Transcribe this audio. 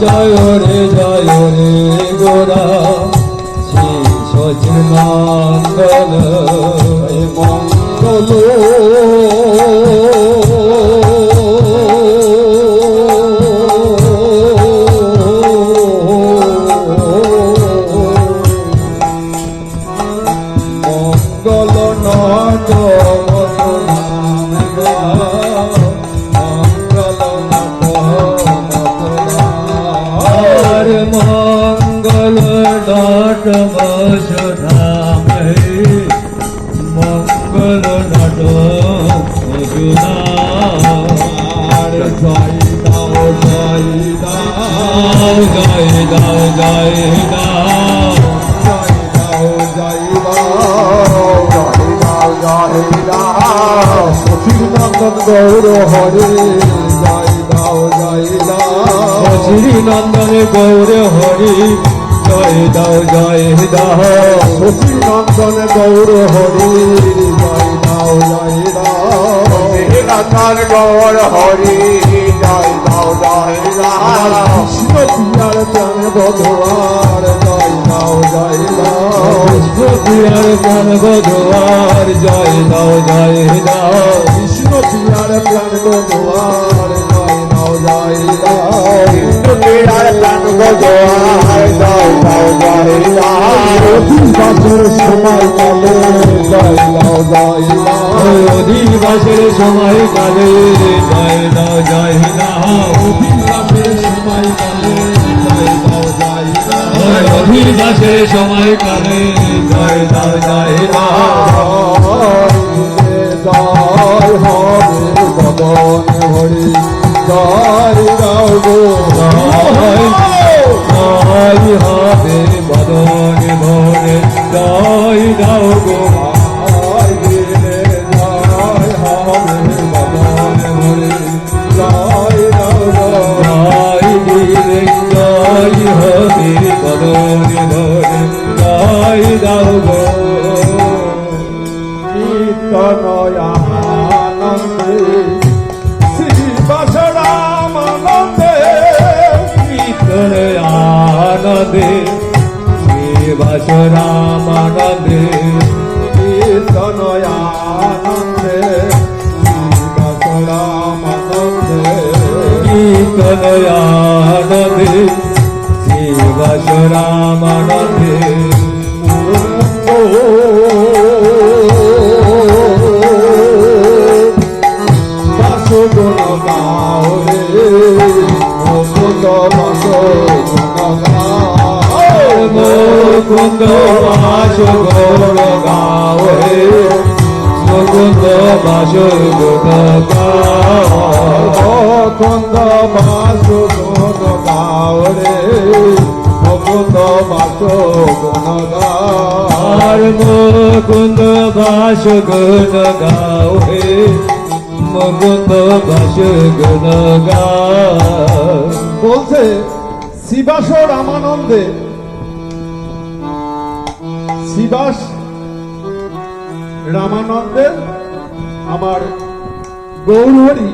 জয় রে গোরা শ্রী সচিনন্দন মঙ্গল মধুধাম মঙ্গল নট মধুধাম জয় দাও জয় দাও জয় দাও জয় দাও জয় দাও জয় দাও সচিনন্দন গৌর হরে জয় দাও শ্রীনন্দন গৌর হরি জয় দাও সচিনন্দন গৌর হরে জয় দাও শ্রীনন্দন গৌর হরি জয় দাও কৃষ্ণ প্রিয়ার প্রাণ বধুয়ার জয় দাও প্রিয়ার প্রাণ বধুয়ার জয় দাও কৃষ্ণ প্রিয়ার প্রাণ বধুয়ার জয় দাও প্রিয়ার প্রাণ বধুয়ার জয় দাও অধিবাসের সময় কালে জয় দাও অধিবাসের সময় কালে জয় দাও অধিবাসের সময় কালে জয় দাও অধিবাসের সময় কালে জয় দাও জয় হবে বদন ভরি জয় দাও গো জয় হবে বদন ভরে জয় দাও গো জয় হবে বদন ভরি জয় দাও জয় দিলে জয় হবে বদন ভরে জয় দাও গো কীর্তনয়ানন্দে শ্রীবাস রামানন্দে কীর্তন আনন্দে শ্রীবাস রামানন্দে কীর্তনয়ানন্দে শ্রীবাস রামানন্দে কীর্তন আনন্দে শ্রীবাস রামানন্দে বাসগুণ গাও রে মুকুন্দ বাসগুণ গাও মুকুন্দ বাস গৌর গাও হে মুকুন্দ বাস গুণ গাও মুকুন্দ বাসগুণ গাও রে মুকুন্দ বাসগুণ গাও আর মুকুন্দ বাস গুণ গাও হে মুকুন্দ বাস গুণ গাও বলছে শিবাস রামানন্দে শিবাস রামানন্দে আমার গৌরহরি